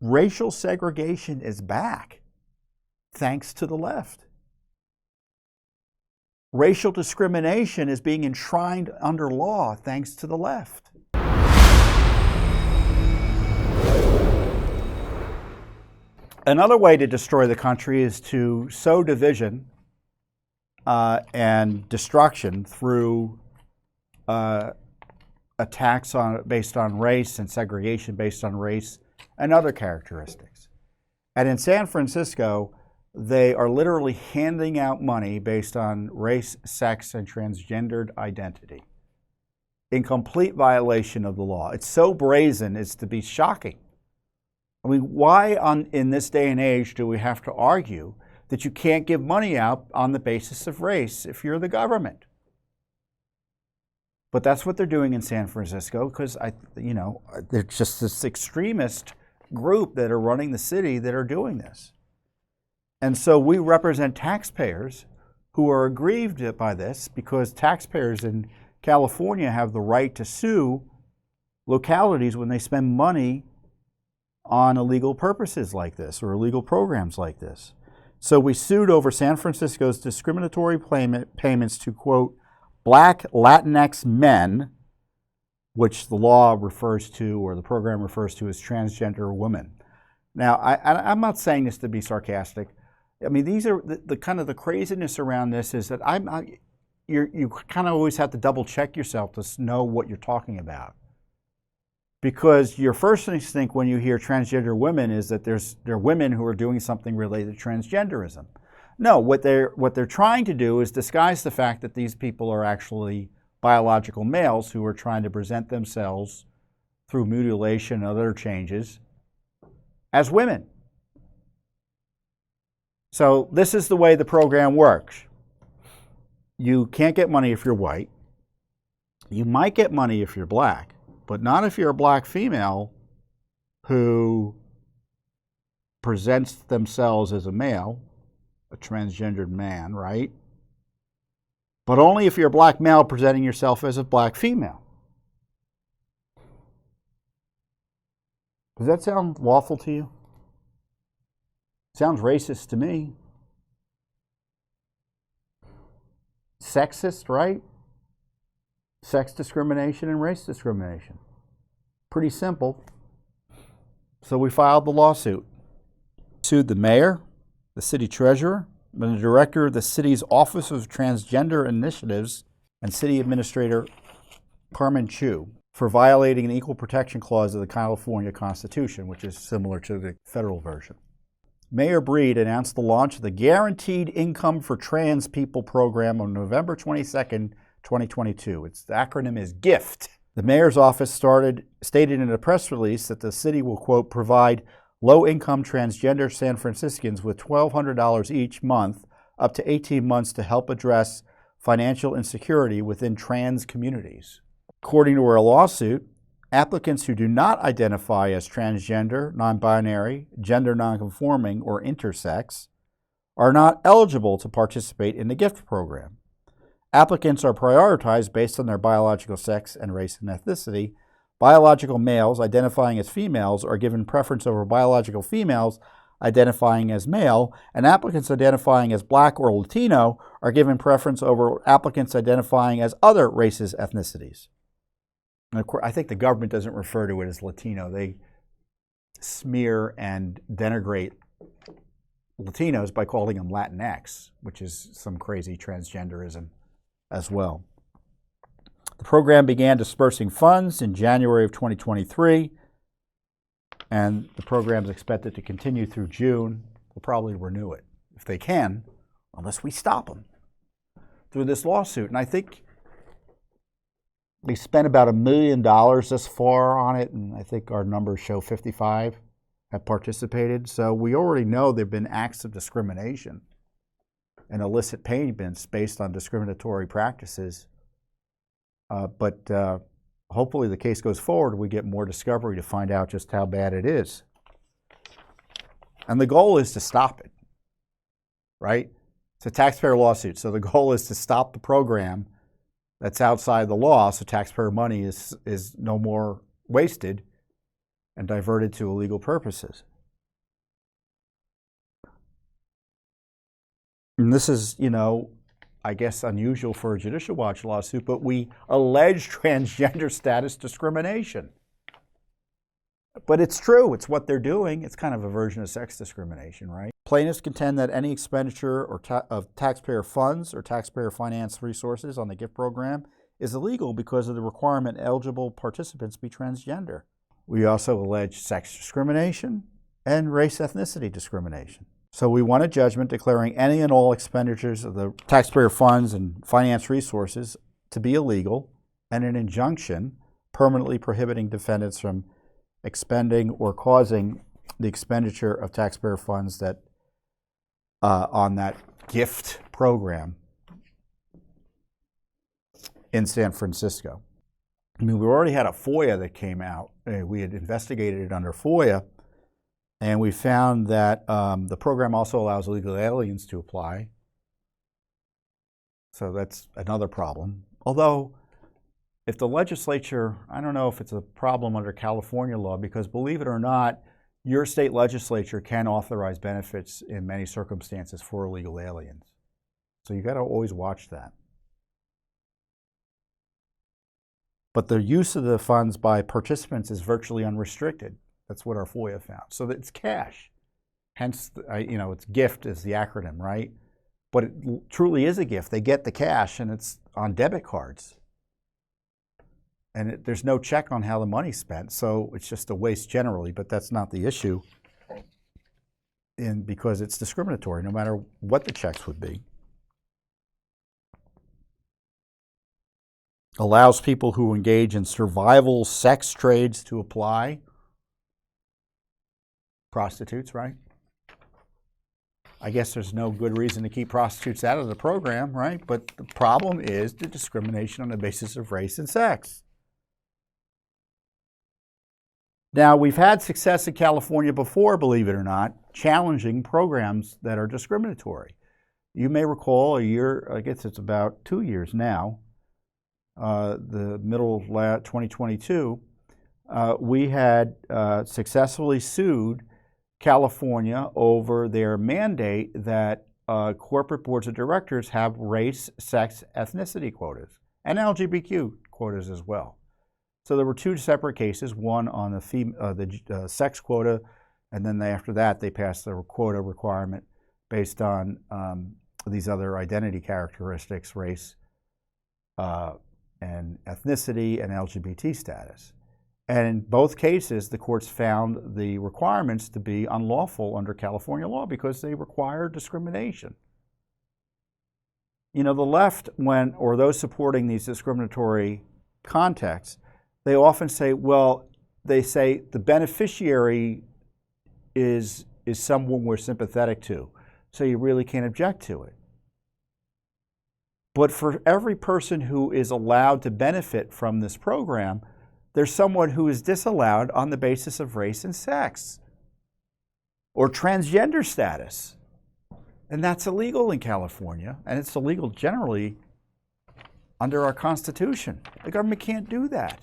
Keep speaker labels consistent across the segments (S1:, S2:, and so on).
S1: racial segregation is back, thanks to the left. Racial discrimination is being enshrined under law, thanks to the left. Another way to destroy the country is to sow division and destruction through attacks based on race and segregation based on race and other characteristics. And in San Francisco, they are literally handing out money based on race, sex, and transgendered identity in complete violation of the law. It's so brazen as to be shocking. I mean, why in this day and age do we have to argue that you can't give money out on the basis of race if you're the government? But that's what they're doing in San Francisco because, they're just this extremist group that are running the city that are doing this. And so we represent taxpayers who are aggrieved by this because taxpayers in California have the right to sue localities when they spend money on illegal purposes like this or illegal programs like this. So we sued over San Francisco's discriminatory payments to, quote, Black Latinx men, which the law refers to or the program refers to as transgender women. Now, I'm not saying this to be sarcastic. I mean, these are the kind of the craziness around this is that you kind of always have to double check yourself to know what you're talking about. Because your first instinct when you hear transgender women is that there are women who are doing something related to transgenderism. No, what they're trying to do is disguise the fact that these people are actually biological males who are trying to present themselves through mutilation and other changes as women. So this is the way the program works. You can't get money if you're white. You might get money if you're black, but not if you're a black female who presents themselves as a male, a transgendered man, right? But only if you're a black male presenting yourself as a black female. Does that sound lawful to you? Sounds racist to me. Sexist, right? Sex discrimination and race discrimination. Pretty simple. So we filed the lawsuit. Sued the mayor, the city treasurer, and the director of the city's Office of Transgender Initiatives, and city administrator Carmen Chu for violating an equal protection clause of the California Constitution, which is similar to the federal version. Mayor Breed announced the launch of the Guaranteed Income for Trans People program on November 22nd, 2022. The acronym is GIFT. The mayor's office stated in a press release that the city will, quote, provide low-income transgender San Franciscans with $1,200 each month up to 18 months to help address financial insecurity within trans communities. According to our lawsuit, applicants who do not identify as transgender, non-binary, gender non-conforming, or intersex are not eligible to participate in the GIFT program. Applicants are prioritized based on their biological sex and race and ethnicity. Biological males identifying as females are given preference over biological females identifying as male, and applicants identifying as Black or Latino are given preference over applicants identifying as other races, ethnicities. And of course, I think the government doesn't refer to it as Latino. They smear and denigrate Latinos by calling them Latinx, which is some crazy transgenderism as well. The program began dispersing funds in January of 2023, and the program is expected to continue through June. We'll probably renew it if they can, unless we stop them through this lawsuit. And I think we spent about $1 million thus far on it, and I think our numbers show 55 have participated. So we already know there have been acts of discrimination and illicit payments based on discriminatory practices. But hopefully the case goes forward, we get more discovery to find out just how bad it is. And the goal is to stop it, right? It's a taxpayer lawsuit, so the goal is to stop the program that's outside the law, so taxpayer money is no more wasted and diverted to illegal purposes. And this is, I guess unusual for a Judicial Watch lawsuit, but we allege transgender status discrimination. But it's true, it's what they're doing. It's kind of a version of sex discrimination, right? Plaintiffs contend that any expenditure of taxpayer funds or taxpayer finance resources on the gift program is illegal because of the requirement eligible participants be transgender. We also allege sex discrimination and race ethnicity discrimination. So we want a judgment declaring any and all expenditures of the taxpayer funds and finance resources to be illegal, and an injunction permanently prohibiting defendants from expending or causing the expenditure of taxpayer funds that on that gift program in San Francisco. I mean, we already had a FOIA that came out. We had investigated it under FOIA, and we found that the program also allows illegal aliens to apply. So that's another problem. Although, if the legislature, I don't know if it's a problem under California law, because believe it or not, your state legislature can authorize benefits in many circumstances for illegal aliens. So you got to always watch that. But the use of the funds by participants is virtually unrestricted. That's what our FOIA found. So that it's cash. Hence, it's gift is the acronym, right? But it truly is a gift. They get the cash and it's on debit cards. And there's no check on how the money's spent, so it's just a waste generally, but that's not the issue because it's discriminatory, no matter what the checks would be. Allows people who engage in survival sex trades to apply. Prostitutes, right? I guess there's no good reason to keep prostitutes out of the program, right? But the problem is the discrimination on the basis of race and sex. Now, we've had success in California before, believe it or not, challenging programs that are discriminatory. You may recall I guess it's about 2 years now, the middle of 2022, we had successfully sued California over their mandate that corporate boards of directors have race, sex, ethnicity quotas, and LGBTQ quotas as well. So there were 2 separate cases, one on the sex quota, and then after that they passed the quota requirement based on these other identity characteristics, race and ethnicity and LGBT status. And in both cases, the courts found the requirements to be unlawful under California law because they require discrimination. The left, or those supporting these discriminatory contexts, they often say, the beneficiary is someone we're sympathetic to, so you really can't object to it. But for every person who is allowed to benefit from this program, there's someone who is disallowed on the basis of race and sex or transgender status. And that's illegal in California, and it's illegal generally under our Constitution. The government can't do that.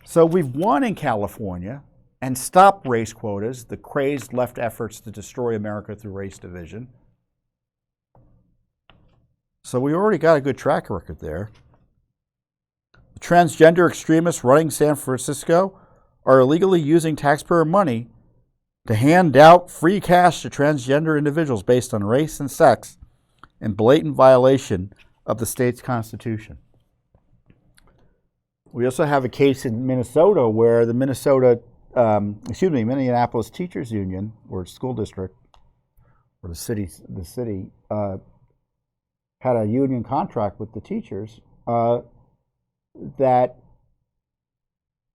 S1: So we've won in California and stopped race quotas, the crazed left efforts to destroy America through race division. So we already got a good track record there. The transgender extremists running San Francisco are illegally using taxpayer money to hand out free cash to transgender individuals based on race and sex in blatant violation of the state's constitution. We also have a case in Minnesota where the Minneapolis Teachers Union, or school district, or the city had a union contract with the teachers that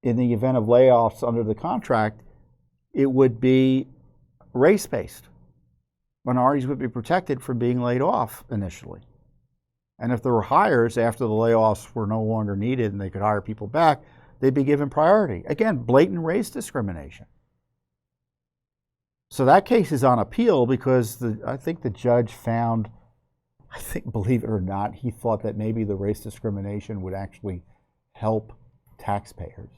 S1: in the event of layoffs under the contract, it would be race-based. Minorities would be protected from being laid off initially. And if there were hires after the layoffs were no longer needed and they could hire people back, they'd be given priority. Again, blatant race discrimination. So that case is on appeal because I think the judge found, believe it or not, he thought that maybe the race discrimination would actually help Taxpayers.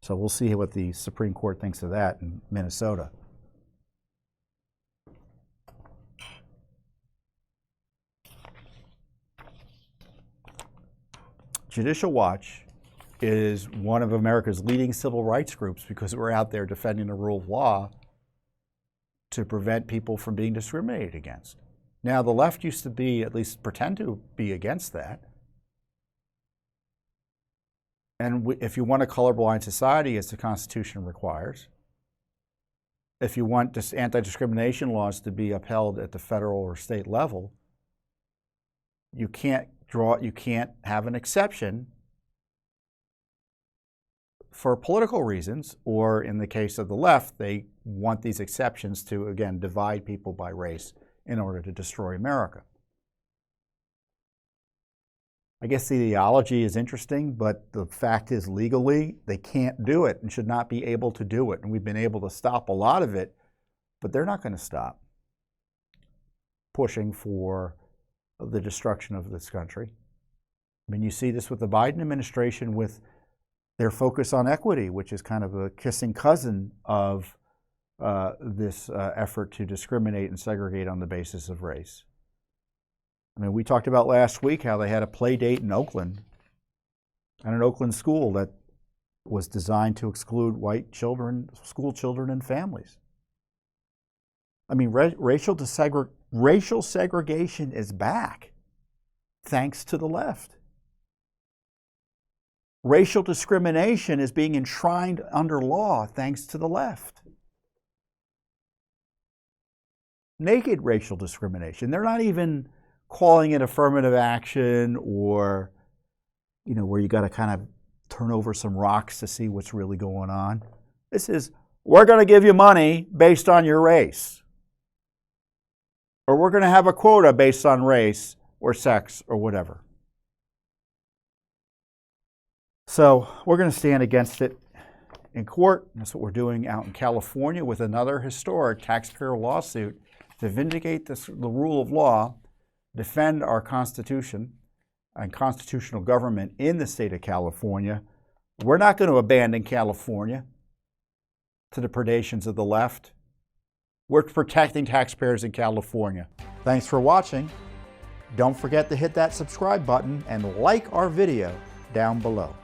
S1: So we'll see what the Supreme Court thinks of that in Minnesota. Judicial Watch is one of America's leading civil rights groups because we're out there defending the rule of law to prevent people from being discriminated against. Now, the left used to be, at least pretend to be against that. And if you want a colorblind society, as the Constitution requires, if you want anti-discrimination laws to be upheld at the federal or state level, you can't have an exception for political reasons, or in the case of the left, they want these exceptions to, again, divide people by race in order to destroy America. I guess the ideology is interesting, but the fact is legally they can't do it and should not be able to do it. And we've been able to stop a lot of it, but they're not going to stop pushing for the destruction of this country. I mean, you see this with the Biden administration with their focus on equity, which is kind of a kissing cousin of this effort to discriminate and segregate on the basis of race. I mean, we talked about last week how they had a play date in Oakland, at an Oakland school that was designed to exclude white children, school children, and families. I mean, racial segregation is back, thanks to the left. Racial discrimination is being enshrined under law, thanks to the left. Naked racial discrimination. They're not even calling it affirmative action or, where you got to kind of turn over some rocks to see what's really going on. This is, we're going to give you money based on your race. Or we're going to have a quota based on race or sex or whatever. So we're going to stand against it in court. That's what we're doing out in California with another historic taxpayer lawsuit to vindicate the rule of law, defend our Constitution and constitutional government in the state of California. We're not going to abandon California to the predations of the left. We're protecting taxpayers in California. Thanks for watching. Don't forget to hit that subscribe button and like our video down below.